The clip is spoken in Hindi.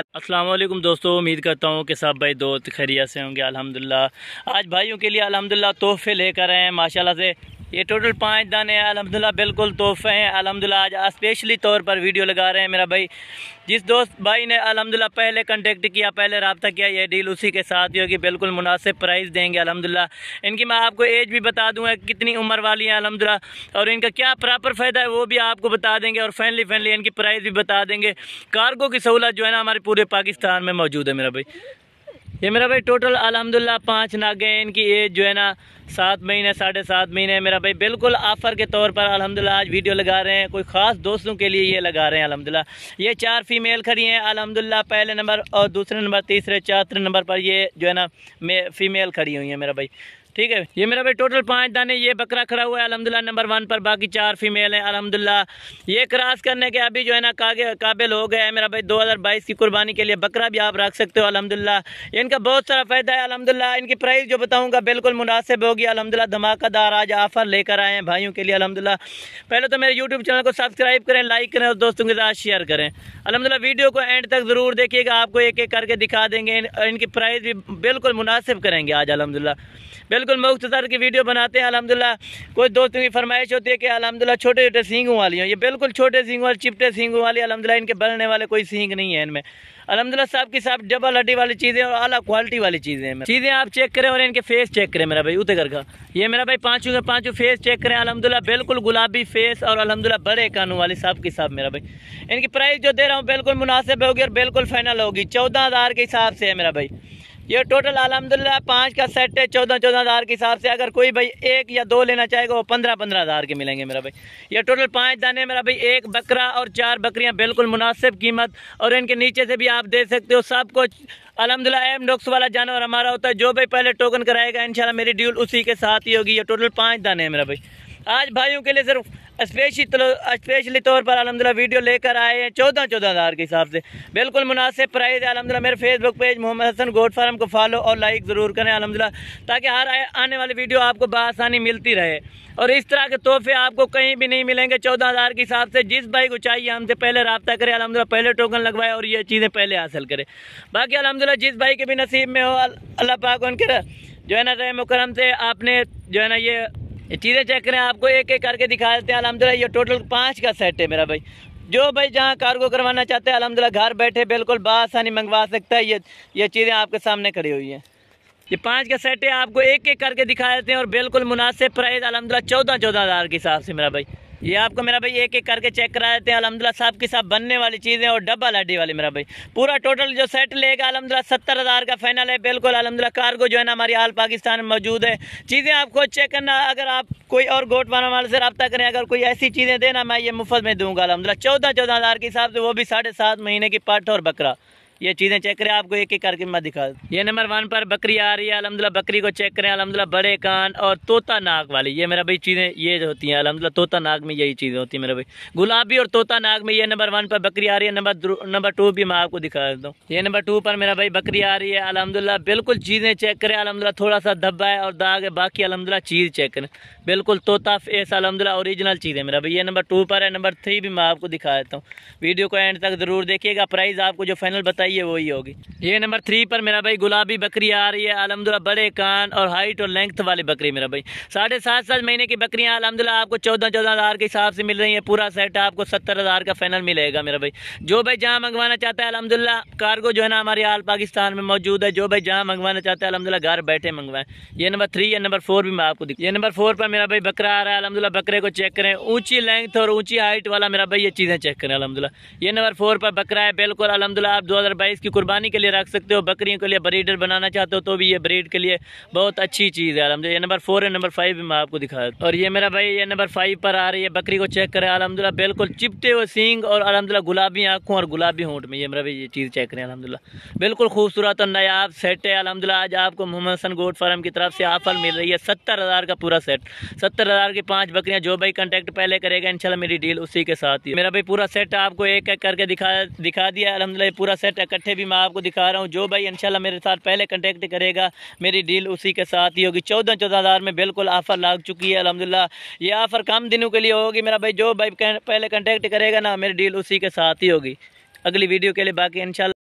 अस्सलाम वालेकुम दोस्तों, उम्मीद करता हूँ कि सब भाई दोस्त खैरियत से होंगे। अल्हम्दुलिल्लाह आज भाइयों के लिए अल्हम्दुलिल्लाह तोहफे लेकर आए हैं माशाल्लाह से। ये टोटल 5 दाने हैं अल्हम्दुलिल्लाह, बिल्कुल तोहफे हैं अल्हम्दुलिल्लाह। आज स्पेशली तौर पर वीडियो लगा रहे हैं मेरा भाई। जिस दोस्त भाई ने अल्हम्दुलिल्लाह पहले कांटेक्ट किया, पहले रब्ता किया, ये डील उसी के साथ ही होगी। बिल्कुल मुनासिब प्राइस देंगे अल्हम्दुलिल्लाह। इनकी मैं आपको एज भी बता दूँगा कितनी उम्र वाली है अल्हम्दुलिल्लाह, और इनका क्या प्रॉपर फ़ायदा है वो भी आपको बता देंगे, और फैनली इनकी प्राइस भी बता देंगे। कार्गो की सहूलत जो है ना हमारे पूरे पाकिस्तान में मौजूद है मेरा भाई। ये मेरा भाई टोटल अल्हम्दुलिल्लाह 5 नागे हैं। इनकी एज जो है ना 7 महीने 7.5 महीने है मेरा भाई। बिल्कुल ऑफ़र के तौर पर अल्हम्दुलिल्लाह आज वीडियो लगा रहे हैं, कोई ख़ास दोस्तों के लिए ये लगा रहे हैं अल्हम्दुलिल्लाह। ये 4 फीमेल खड़ी हैं अल्हम्दुलिल्लाह, पहले नंबर और दूसरे नंबर, तीसरे चौथे नंबर पर ये जो है ना फीमेल खड़ी हुई है मेरा भाई। ठीक है, ये मेरा भाई टोटल 5 दाने। ये बकरा खड़ा हुआ है अल्हम्दुलिल्लाह नंबर 1 पर, बाकी 4 फीमेल हैं अल्हम्दुलिल्लाह। ये क्रॉस करने के अभी जो है ना काबिल हो गया है मेरा भाई। 2022 की कुर्बानी के लिए बकरा भी आप रख सकते हो अल्हम्दुलिल्लाह। इनका बहुत सारा फ़ायदा है अल्हम्दुलिल्लाह। इनकी प्राइस जो बताऊंगा बिल्कुल मुनासिब होगी अल्हम्दुलिल्लाह। धमाकेदार आज ऑफ़र लेकर आए हैं भाइयों के लिए अल्हम्दुलिल्लाह। पहले तो मेरे यूट्यूब चैनल को सब्सक्राइब करें, लाइक करें और दोस्तों के साथ शेयर करें अल्हम्दुलिल्लाह। वीडियो को एंड तक ज़रूर देखिएगा, आपको एक एक करके दिखा देंगे। इनकी प्राइस भी बिल्कुल मुनासिब करेंगे आज अल्हम्दुलिल्लाह। बिल्कुल मुख्तसर की वीडियो बनाते हैं अल्हम्दुलिल्लाह। कोई दोस्तों की फरमाइश होती है कि अल्हम्दुलिल्लाह छोटे छोटे सींगों वाली हो, ये बिल्कुल छोटे सींगों वाली, चिपटे सींगों वाली अल्हम्दुलिल्लाह। इनके बढ़ने वाले कोई सींग नहीं है इनमें अल्हम्दुलिल्लाह। सब की सब डबल हड्डी वाली चीज़ें और अला क्वालिटी वाली चीज़ें आप चेक करें, और इनके फेस चेक करें मेरा भाई उते करके। ये मेरा भाई पाँचों के पाँचों फेस चेक करें अल्हम्दुलिल्लाह। बिल्कुल गुलाबी फेस और अल्हम्दुलिल्लाह बड़े कानों वाली सब की सब मेरा भाई। इनकी प्राइस जो दे रहा हूँ बिल्कुल मुनासिब होगी और बिल्कुल फाइनल होगी। 14,000 के हिसाब से है मेरा भाई। ये टोटल अल्हम्दुलिल्लाह 5 का सेट है 14,000 के हिसाब से। अगर कोई भाई 1 या 2 लेना चाहेगा वो 15,000 के मिलेंगे मेरा भाई। ये टोटल 5 दाने मेरा भाई, 1 बकरा और 4 बकरियां, बिल्कुल मुनासिब कीमत। और इनके नीचे से भी आप दे सकते हो सब कुछ अल्हम्दुलिल्लाह। एम डॉक्स वाला जानवर हमारा होता है, जो भाई पहले टोकन कराएगा इंशाल्लाह मेरी डील उसी के साथ ही होगी। ये टोटल 5 दाने हैं मेरा भाई। आज भाइयों के लिए सिर्फ स्पेशली तौर पर अल्हम्दुलिल्लाह वीडियो लेकर आए हैं 14,000 के हिसाब से। बिल्कुल मुनासिब प्राइस है अल्हम्दुलिल्लाह। मेरे Facebook page Mohammad Hasan goat farm को फॉलो और लाइक ज़रूर करें अल्हम्दुलिल्लाह, ताकि हर आने वाली वीडियो आपको बआसानी मिलती रहे। और इस तरह के तोहफे आपको कहीं भी नहीं मिलेंगे 14,000 के हिसाब से। जिस भाई को चाहिए हमसे पहले रब्ता करे अल्हम्दुलिल्लाह, पहले टोकन लगवाए और ये चीज़ें पहले हासिल करे। बाकी अल्हम्दुलिल्लाह जिस भाई के भी नसीब में हो अल्लाह पाक उनके जो है ना रहम करम से आपने जो है ना ये चीज़ें चेक करें, आपको एक एक करके दिखा देते हैं अल्हम्दुलिल्लाह। ये टोटल 5 का सेट है मेरा भाई। जो भाई जहाँ कार्गो करवाना चाहते हैं अल्हम्दुलिल्लाह घर बैठे बिल्कुल बआसानी मंगवा सकता है। ये चीज़ें आपके सामने खड़ी हुई हैं। ये 5 का सेट है, आपको एक एक करके दिखा देते हैं और बिल्कुल मुनासिब प्राइस अल्हम्दुलिल्लाह 14,000 के हिसाब से मेरा भाई। ये आपको मेरा भाई एक एक करके चेक करा देते हैं अल्हम्दुलिल्लाह। सब की सब बनने वाली चीज़ें और डबल हड्डी वाली मेरा भाई। पूरा टोटल जो सेट लेगा अल्हम्दुलिल्लाह 70,000 का फाइनल है बिल्कुल अल्हम्दुलिल्लाह। कार्गो जो है ना हमारी आल पाकिस्तान में मौजूद है। चीज़ें आप खुद चेक करना। अगर आप कोई और गोट फार्म वाले से रब्ता करें, अगर कोई ऐसी चीज़ें देना मैं ये मुफ्त में दूंगा अल्हम्दुलिल्लाह। 14,000 के हिसाब से, वो भी 7.5 महीने की पट और बकरा। ये चीज़ें चेक करें, आपको एक एक करके मैं दिखा दूँ। ये नंबर 1 पर बकरी आ रही है अल्हम्दुलिल्लाह। बकरी को चेक करें अल्हम्दुलिल्लाह, बड़े कान और तोता नाक वाली। ये मेरा भाई चीज़ें ये जो होती हैं अल्हम्दुलिल्लाह, तोता नाक में यही चीज़ें होती है मेरा भाई। गुलाबी और तोता नाक में ये नंबर 1 पर बकरी आ रही है। नंबर 2 भी मैं आपको दिखा देता हूँ। ये नंबर 2 पर मेरा भाई बकरी आ रही है अल्हम्दुलिल्लाह। बिल्कुल चीज़ें चेक करें अल्हम्दुलिल्लाह, थोड़ा सा धब्बा है और दाग है, बाकी अल्हम्दुलिल्लाह चीज़ चेक करें बिल्कुल तोता फेस अल्हम्दुलिल्लाह, ओरिजिनल चीज़ है मेरा भाई। ये नंबर 2 पर है। नंबर 3 भी मैं आपको दिखा देता हूँ। वीडियो को एंड तक ज़रूर देखिएगा, प्राइस आपको जो फाइनल बताइए वही होगी। ये नंबर 3 पर मेरा भाई गुलाबी बकरी आ रही है अल्हम्दुलिल्लाह। बड़े कान और हाइट और लेंथ वाली बकरी मेरा भाई। 7.5 महीने की बकरियां अल्हम्दुलिल्लाह आपको 14,000 के हिसाब से मिल रही है। पूरा सेट आपको 70,000 का फाइनल मिलेगा मेरा भाई। जो भाई जहाँ मंगवाना चाहता है अल्हम्दुलिल्लाह, कार्गो जो है ना हमारे आल पाकिस्तान में मौजूद है। जो भाई जहाँ मंगवाना चाहता है अल्हम्दुलिल्लाह घर बैठे मंगवाएं। ये नंबर 3 या नंबर 4 भी मैं आपको दिखा। ये नंबर 4 पर मेरा भाई बकरा आ रहा है अल्हम्दुलिल्लाह। बकरे को चेक करें, ऊंची लेंथ और ऊंची हाइट वाला मेरा भाई। ये चीज़ें चेक करें अल्हम्दुलिल्लाह। ये नंबर 4 पर बकरा है बिल्कुल अल्हम्दुलिल्लाह। आप 2022 की कुर्बानी के लिए रख सकते हो। बकरियों के लिए ब्रीडर बनाना चाहते हो तो भी ये ब्रीड के लिए बहुत अच्छी चीज़ है अल्हम्दुलिल्लाह। ये नंबर 4 है। नंबर 5 भी मैं आपको दिखा दूँ। और ये मेरा भाई ये नंबर 5 पर आ रही है। बकरी को चेक करें अल्हम्दुलिल्लाह। बिल्कुल चिपटे हुए सींग और अल्हम्दुलिल्लाह गुलाबी आँखों और गुलाबी होंठ में। ये मेरा भाई ये चीज़ चेक करें अल्हम्दुलिल्लाह। बिल्कुल खूबसूरत और नायाब सेट है अल्हम्दुलिल्लाह। आज आपको मोहम्मद हसन गोट फार्म की तरफ से ऑफर मिल रही है 70,000 का पूरा सेट। 70,000 की 5 बकरियाँ। जो भाई कॉन्टैक्ट पहले करेगा इंशाल्लाह मेरी डील उसी के साथ ही। मेरा भाई पूरा सेट आपको एक एक करके दिखा दिया अल्हम्दुलिल्लाह। पूरा सेट इकट्ठे भी मैं आपको दिखा रहा हूँ। जो भाई इंशाल्लाह मेरे साथ पहले कॉन्टैक्ट करेगा मेरी डील उसी के साथ ही होगी। 14,000 में बिल्कुल ऑफर लग चुकी है अल्हम्दुलिल्लाह। ये ऑफर कम दिनों के लिए होगी मेरा भाई। जो भाई पहले कॉन्टैक्ट करेगा ना मेरी डील उसी के साथ ही होगी। अगली वीडियो के लिए बाकी इंशाल्लाह